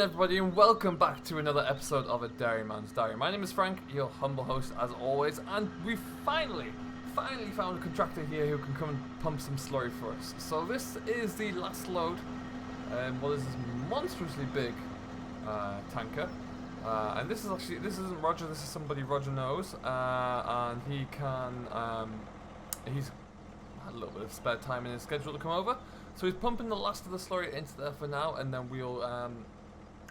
everybody, and welcome back to another episode of A Dairyman's Diary. My name is Frank, your humble host as always, and we finally found a contractor here who can come and pump some slurry for us. So this is the last load, what is this monstrously big tanker. And this isn't Roger, this is somebody Roger knows, and he can, he's had a little bit of spare time in his schedule to come over. So he's pumping the last of the slurry into there for now, and then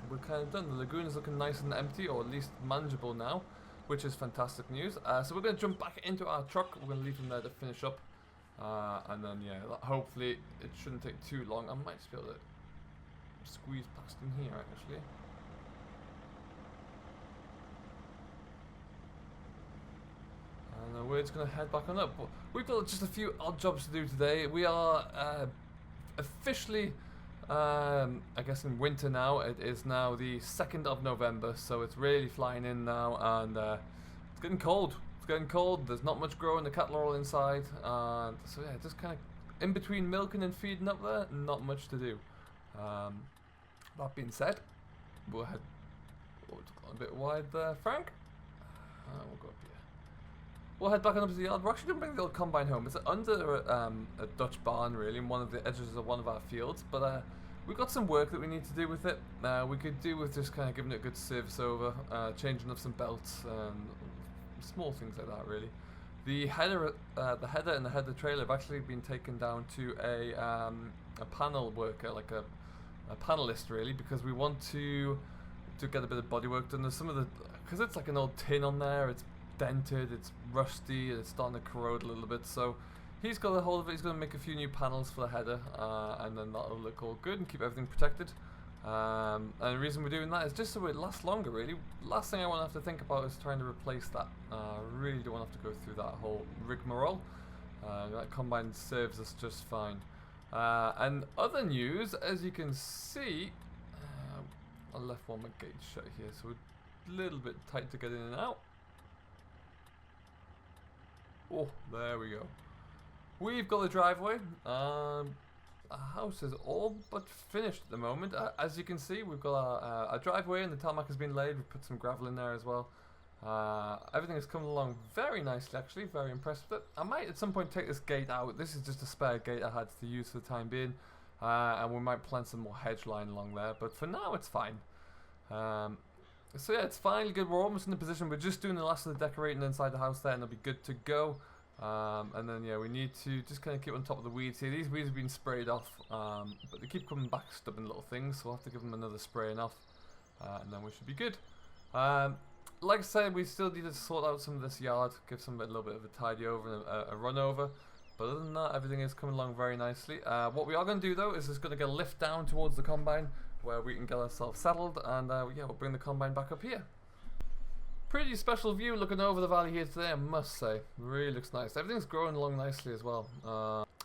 we're kind of done. The lagoon is looking nice and empty, or at least manageable now, which is fantastic news. So we're going to jump back into our truck. We're going to leave him there to finish up, and then yeah, hopefully it shouldn't take too long. I might just be able to squeeze past him here actually. And we're just going to head back on up. We've got just a few odd jobs to do today. We are officially, I guess, in winter now. It is now the 2nd of November, so it's really flying in now, and it's getting cold. It's getting cold. There's not much growing. The cattle are all inside, and so yeah, just kind of in between milking and feeding up there, not much to do. That being said, we'll head a bit wide there, Frank. We'll go up here. We'll head back on up to the yard. We're actually going to bring the old combine home. It's under a Dutch barn, really, in one of the edges of one of our fields. But we've got some work that we need to do with it. We could do with just kind of giving it a good service over, changing up some belts, small things like that, really. The header and the header trailer have actually been taken down to a panel worker, like a panelist, really, because we want to get a bit of body work done. There's some of the, because it's like an old tin on there. It's dented, it's rusty, it's starting to corrode a little bit, so he's got a hold of it. He's going to make a few new panels for the header, and then that'll look all good and keep everything protected. And the reason we're doing that is just so it lasts longer, really. Last thing I want to have to think about is trying to replace that. I really don't want to have to go through that whole rigmarole. That combine serves us just fine. And other news, as you can see, I left one of my gates shut here, so we're a little bit tight to get in and out. Oh, there we go. We've got the driveway. Our house is all but finished at the moment. As you can see, we've got our driveway, and the tarmac has been laid. We've put some gravel in there as well. Everything is coming along very nicely, actually. Very impressed with it. I might at some point take this gate out. This is just a spare gate I had to use for the time being. And we might plant some more hedge line along there. But for now, it's fine. So yeah, it's finally good. We're almost in the position. We're just doing the last of the decorating inside the house there, and it'll be good to go. And then yeah, we need to just kind of keep on top of the weeds here. These weeds have been sprayed off, but they keep coming back, stubborn little things. So we'll have to give them another spraying off, and then we should be good. Like I said, we still need to sort out some of this yard, give some a little bit of a tidy over and a run over. But other than that, everything is coming along very nicely. What we are going to do though is just going to get a lift down towards the combine, where we can get ourselves settled, and yeah, we'll bring the combine back up here. Pretty special view looking over the valley here today, I must say. Really looks nice. Everything's growing along nicely as well.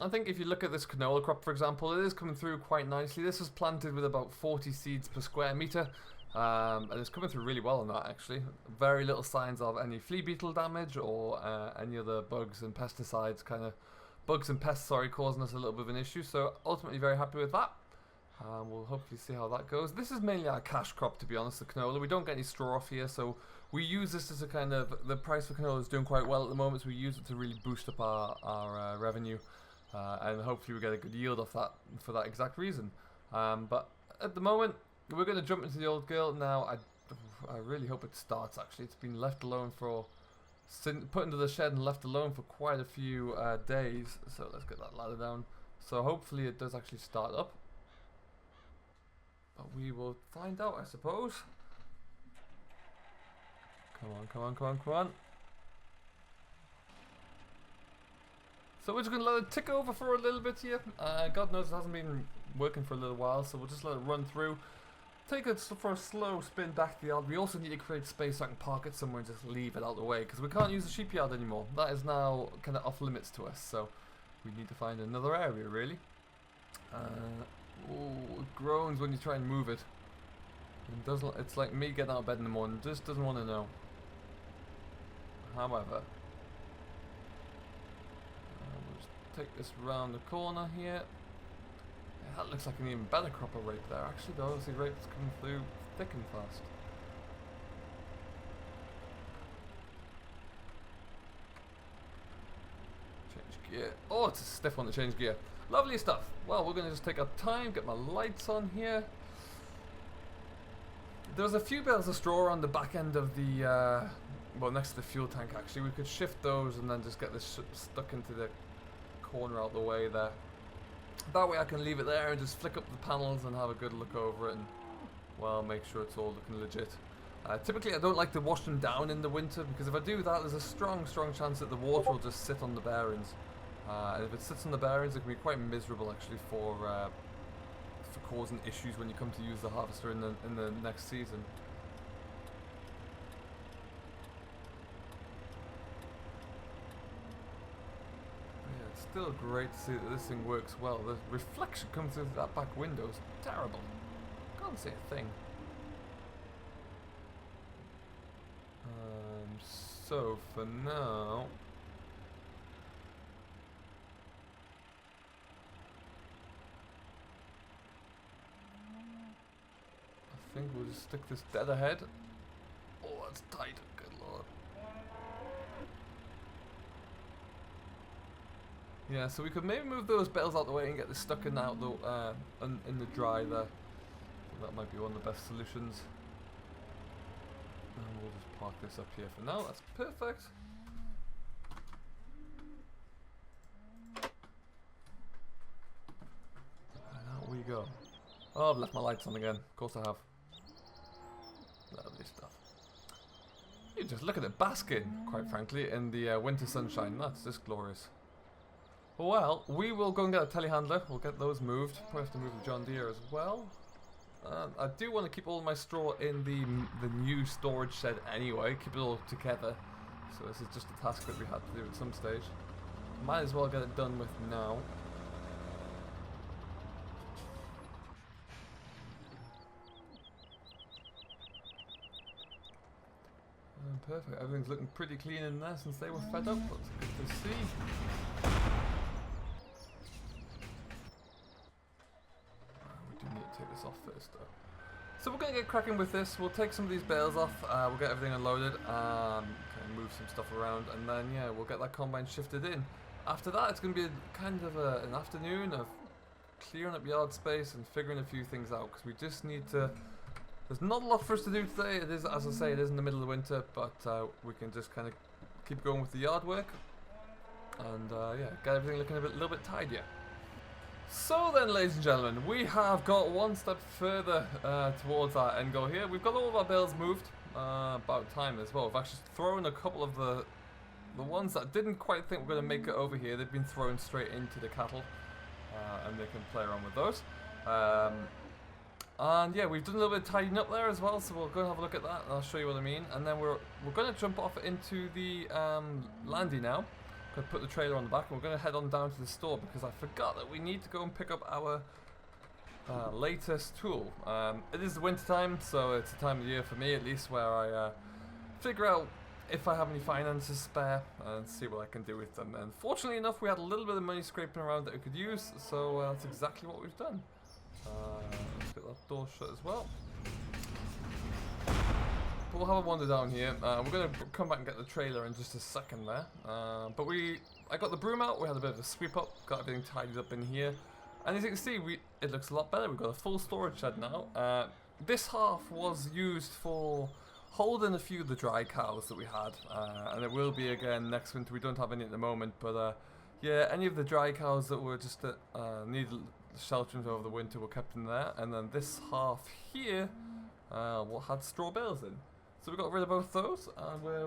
I think if you look at this canola crop, for example, it is coming through quite nicely. This was planted with about 40 seeds per square meter, and it's coming through really well on that, actually. Very little signs of any flea beetle damage or any other bugs and pesticides, bugs and pests, causing us a little bit of an issue. So ultimately very happy with that. We'll hopefully see how that goes. This is mainly our cash crop, to be honest, the canola. We don't get any straw off here, so we use this as a kind of, the price for canola is doing quite well at the moment, so we use it to really boost up our revenue, and hopefully we get a good yield off that for that exact reason. But at the moment, we're going to jump into the old girl now. I really hope it starts, actually. It's been left alone put into the shed and left alone for quite a few days, so let's get that ladder down. So hopefully it does actually start up. But we will find out, I suppose. Come on, come on, come on, come on. So we're just going to let it tick over for a little bit here. God knows it hasn't been working for a little while, so we'll just let it run through. Take it for a slow spin back to the yard. We also need to create space so I can park it somewhere and just leave it out of the way, because we can't use the sheep yard anymore. That is now kind of off limits to us, so we need to find another area, really. Oh, it groans when you try and move it. It's like me getting out of bed in the morning, just doesn't want to know. However, we'll just take this round the corner here. That looks like an even better crop of rape there. Actually, though, I see rape's coming through thick and fast. Change gear. Oh, it's a stiff one to change gear. Lovely stuff. Well, we're going to just take our time, get my lights on here. There's a few bales of straw on the back end of the, well, next to the fuel tank actually. We could shift those and then just get this stuck into the corner out the way there. That way I can leave it there and just flick up the panels and have a good look over it and, well, make sure it's all looking legit. Typically I don't like to wash them down in the winter because if I do that, there's a strong chance that the water will just sit on the bearings. And if it sits on the bearings, it can be quite miserable actually for causing issues when you come to use the harvester in the next season. Yeah, it's still great to see that this thing works well. The reflection comes through that back window is terrible. Can't see a thing. So for now, I think we'll just stick this dead ahead. Oh, that's tight. Good lord. Yeah, so we could maybe move those bales out the way and get this stuck in out the in the dry there. So that might be one of the best solutions. And we'll just park this up here for now. That's perfect. And out we go. Oh, I've left my lights on again. Of course I have. Lovely stuff. You just look at it basking, quite frankly, in the winter sunshine. That's just glorious. Well, we will go and get a telehandler. We'll get those moved. Probably have to move the John Deere as well. I do want to keep all my straw in the new storage shed anyway. Keep it all together. So this is just a task that we had to do at some stage. Might as well get it done with now. Perfect. Everything's looking pretty clean in there since they were fed up. That's good to see. We do need to take this off first, though. So we're going to get cracking with this. We'll take some of these bales off. We'll get everything unloaded. Kind of move some stuff around, and then yeah, we'll get that combine shifted in. After that, it's going to be kind of an afternoon of clearing up yard space and figuring a few things out because we just need to. There's not a lot for us to do today. It is, as I say, it is in the middle of the winter, but we can just kind of keep going with the yard work and yeah, get everything looking a little bit tidier. So then, ladies and gentlemen, we have got one step further towards our end goal here. We've got all of our bales moved. About time as well. We've actually thrown a couple of the ones that didn't quite think we're going to make it over here. They've been thrown straight into the cattle, and they can play around with those. And yeah, we've done a little bit of tidying up there as well, so we'll go and have a look at that, and I'll show you what I mean. And then we're going to jump off into the landy now. Going to put the trailer on the back, and we're going to head on down to the store because I forgot that we need to go and pick up our latest tool. It is the winter time, so it's a time of the year for me at least where I figure out if I have any finances spare and see what I can do with them. And fortunately enough, we had a little bit of money scraping around that we could use, so that's exactly what we've done. Let's get that door shut as well. But we'll have a wander down here. We're going to come back and get the trailer in just a second there. But I got the broom out, we had a bit of a sweep up, got everything tidied up in here. And as you can see, it looks a lot better. We've got a full storage shed now. This half was used for holding a few of the dry cows that we had. And it will be again next winter. We don't have any at the moment, but yeah, any of the dry cows that were just needed sheltering over the winter were kept in there. And then this half here had straw bales in. So we got rid of both those, and we're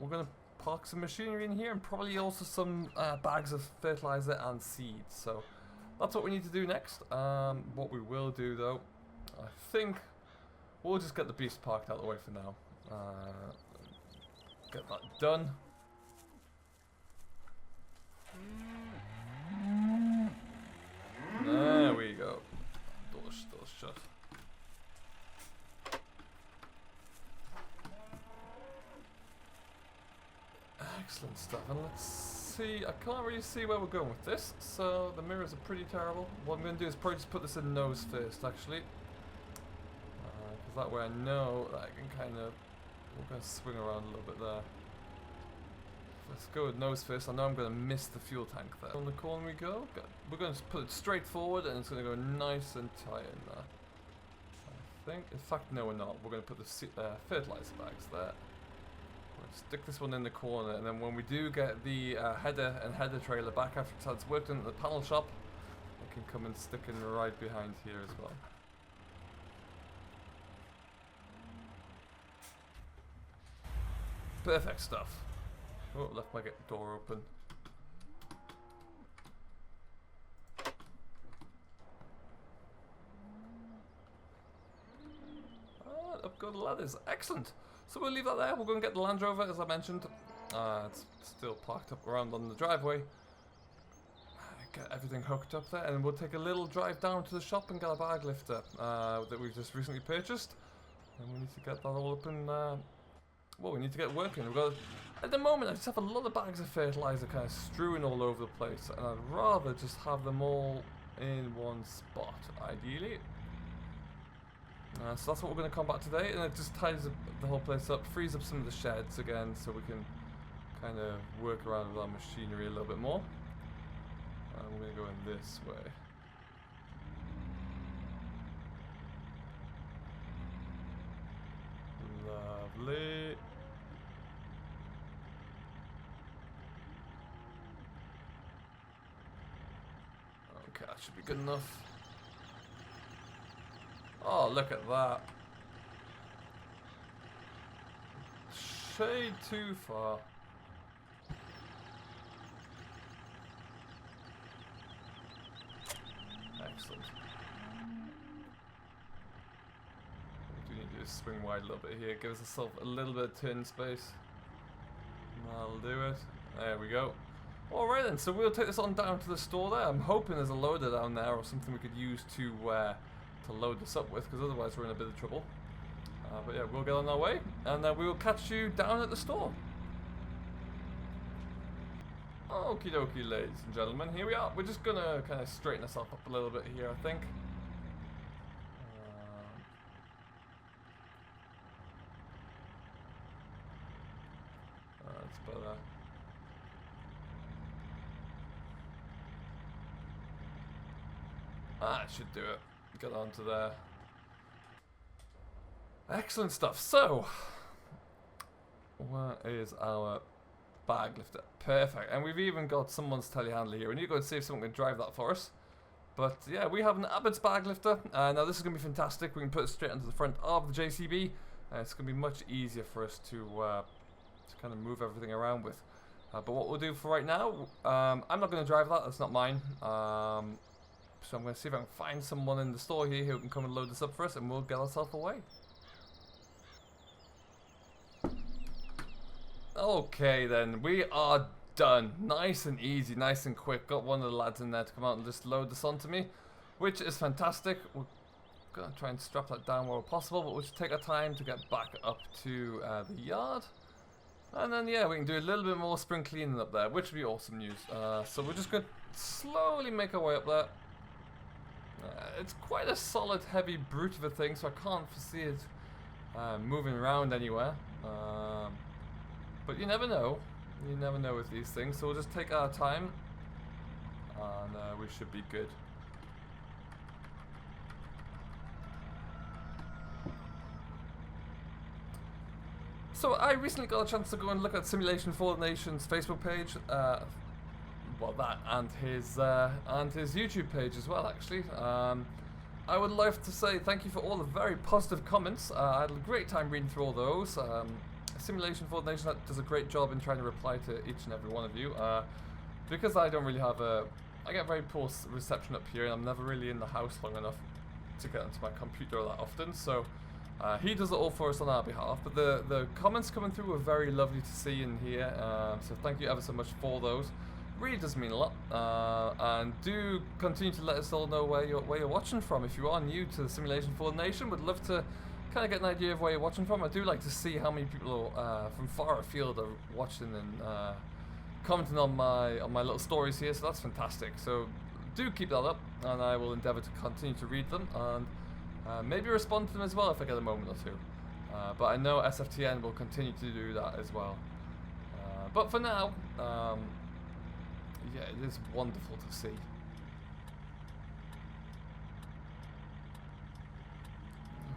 going to park some machinery in here and probably also some bags of fertilizer and seeds. So that's what we need to do next. What we will do though, I think we'll just get the beast parked out of the way for now. Get that done. There we go. Door's shut. Excellent stuff. And let's see, I can't really see where we're going with this, so the mirrors are pretty terrible. What I'm going to do is probably just put this in nose first, actually. Because that way I know that I can kind of, we're going to swing around a little bit there. Let's go with nose first. I know I'm going to miss the fuel tank there. On the corner we go. We're going to put it straight forward and it's going to go nice and tight in there. I think. In fact, no we're not. We're going to put the fertilizer bags there. Stick this one in the corner, and then when we do get the header and header trailer back after it's had worked in at the panel shop, I can come and stick in right behind here as well. Perfect stuff. Oh, left my door open. Ah, up go the ladders. Excellent. So we'll leave that there. We'll go and get the Land Rover, as I mentioned. It's still parked up around on the driveway. Get everything hooked up there, and we'll take a little drive down to the shop and get a bag lifter that we've just recently purchased. And we need to get that all up and, well, we need to get working. We've got, at the moment, I just have a lot of bags of fertilizer kind of strewn all over the place, and I'd rather just have them all in one spot, ideally. So that's what we're going to combat today, and it just ties the whole place up, frees up some of the sheds again, so we can kind of work around with our machinery a little bit more. And we're going to go in this way. Lovely. Okay, that should be good enough. Oh, look at that. Shade too far. Excellent. What we do need to do is swing wide a little bit here. Give ourselves a little bit of turn space. That'll do it. There we go. Alright then, so we'll take this on down to the store there. I'm hoping there's a loader down there or something we could use to load this up with, because otherwise we're in a bit of trouble. But yeah, we'll get on our way, and we will catch you down at the store. Okie dokie, ladies and gentlemen, here we are. We're just gonna kind of straighten ourselves up a little bit here, I think. That's better. That should do it. Get onto there. Excellent stuff. So, where is our bag lifter? Perfect. And we've even got someone's telehandler here. We need to go and see if someone can drive that for us. But yeah, we have an Abbott's bag lifter. Now this is going to be fantastic. We can put it straight onto the front of the JCB. It's going to be much easier for us to kind of move everything around with. But what we'll do for right now, I'm not going to drive that. That's not mine. So I'm going to see if I can find someone in the store here who can come and load this up for us, and we'll get ourselves away. Okay then, we are done. Nice and easy, nice and quick. Got one of the lads in there to come out and just load this onto me, which is fantastic. We're going to try and strap that down where possible, but we'll just take our time to get back up to the yard. And then yeah, we can do a little bit more spring cleaning up there, which would be awesome news. So we're just going to slowly make our way up there. It's quite a solid, heavy brute of a thing, so I can't foresee it moving around anywhere. But you never know. You never know with these things, so we'll just take our time, and we should be good. So I recently got a chance to go and look at Simulation for the Nation's Facebook page. Well, that and his YouTube page as well, actually. I would like to say thank you for all the very positive comments. I had a great time reading through all those. Simulation for the Nation does a great job in trying to reply to each and every one of you. Because I don't really have I get very poor reception up here, and I'm never really in the house long enough to get onto my computer that often. So he does it all for us on our behalf. But the comments coming through were very lovely to see and hear. So thank you ever so much for those. Really does mean a lot, and do continue to let us all know where you're watching from. If you are new to the Simulation for the Nation, would love to kind of get an idea of where you're watching from. I do like to see how many people from far afield are watching and commenting on my little stories here, so that's fantastic. So do keep that up, and I will endeavour to continue to read them and maybe respond to them as well if I get a moment or two. But I know SFTN will continue to do that as well. But for now, yeah, it is wonderful to see.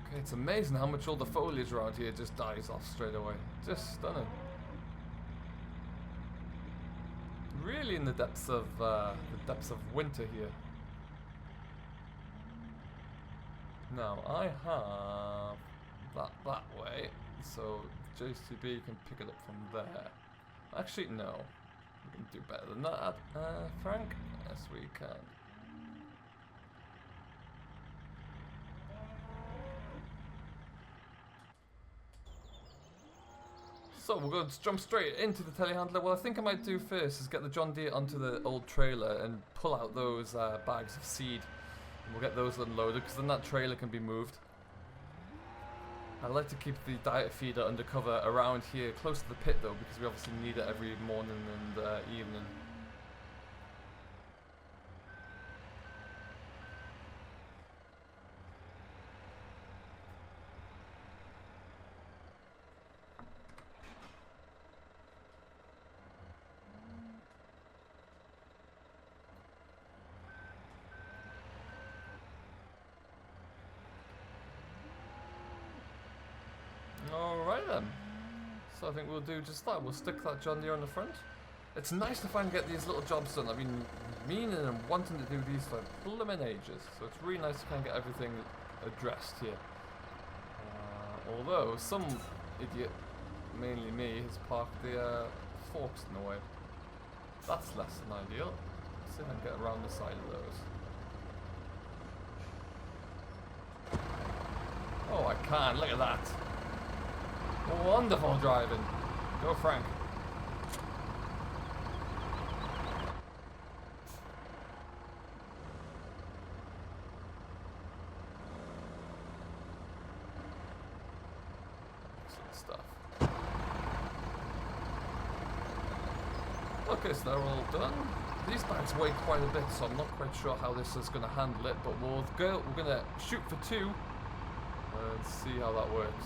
Okay, it's amazing how much all the foliage around here just dies off straight away. Just stunning. Really in the depths of winter here. Now I have that way, so JCB can pick it up from there. Actually, no, we can do better than that. Frank, yes we can. So we're going to jump straight into the telehandler. What I think I might do first is get the John Deere onto the old trailer and pull out those bags of seed. And we'll get those unloaded, because then that trailer can be moved. I like to keep the diet feeder undercover around here, close to the pit though, because we obviously need it every morning and evening. Alright then, so I think we'll do just that. We'll stick that John Deere on the front. It's nice to finally get these little jobs done. I've been meaning and wanting to do these for blooming ages, so it's really nice to kind of get everything addressed here. Although some idiot, mainly me, has parked the forks in the way. That's less than ideal. Let's see if I can get around the side of those. Oh, I can, look at that. Wonderful driving. Go Frank. Excellent stuff. Okay, so they're all done. These bags weigh quite a bit, so I'm not quite sure how this is going to handle it, but we're going to shoot for 2 and see how that works.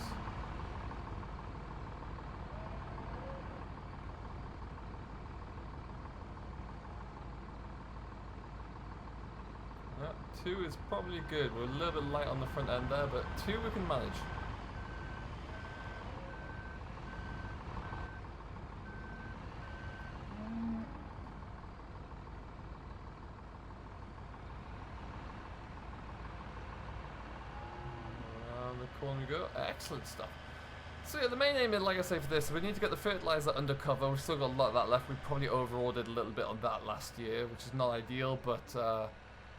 Yeah, 2 is probably good. We're a little bit light on the front end there, but 2 we can manage. Around the corner we go. Excellent stuff. So yeah, the main aim, like I say, for this, we need to get the fertilizer undercover. We've still got a lot of that left. We probably over-ordered a little bit on that last year, which is not ideal, but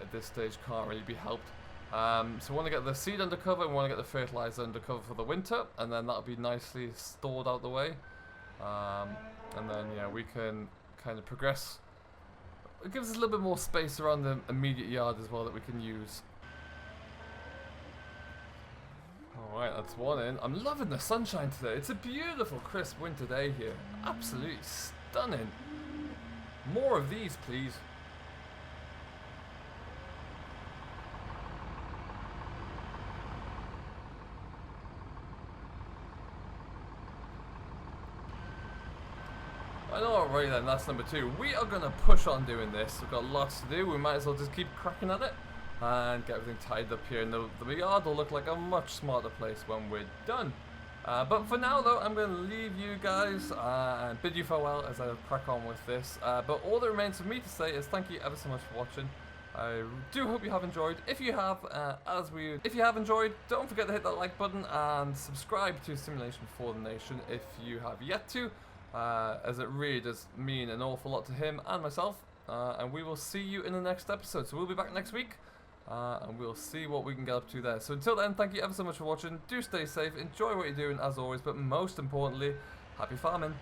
at this stage can't really be helped. So we want to get the seed undercover, and we want to get the fertilizer undercover for the winter, and then that'll be nicely stored out the way. And then yeah, we can kind of progress. It gives us a little bit more space around the immediate yard as well that we can use. Alright, that's one in. I'm loving the sunshine today. It's a beautiful crisp winter day here. Absolutely stunning. More of these, please. Alright then, that's number 2. We are going to push on doing this. We've got lots to do. We might as well just keep cracking at it and get everything tied up here. And the yard will look like a much smarter place when we're done. But for now though, I'm going to leave you guys and bid you farewell as I crack on with this. But all that remains for me to say is thank you ever so much for watching. I do hope you have enjoyed. If you have, if you have enjoyed, don't forget to hit that like button and subscribe to Simulation for the Nation if you have yet to, as it really does mean an awful lot to him and myself. And we will see you in the next episode. So we'll be back next week. And we'll see what we can get up to there. So until then, thank you ever so much for watching. Do stay safe, enjoy what you're doing as always, but most importantly, happy farming.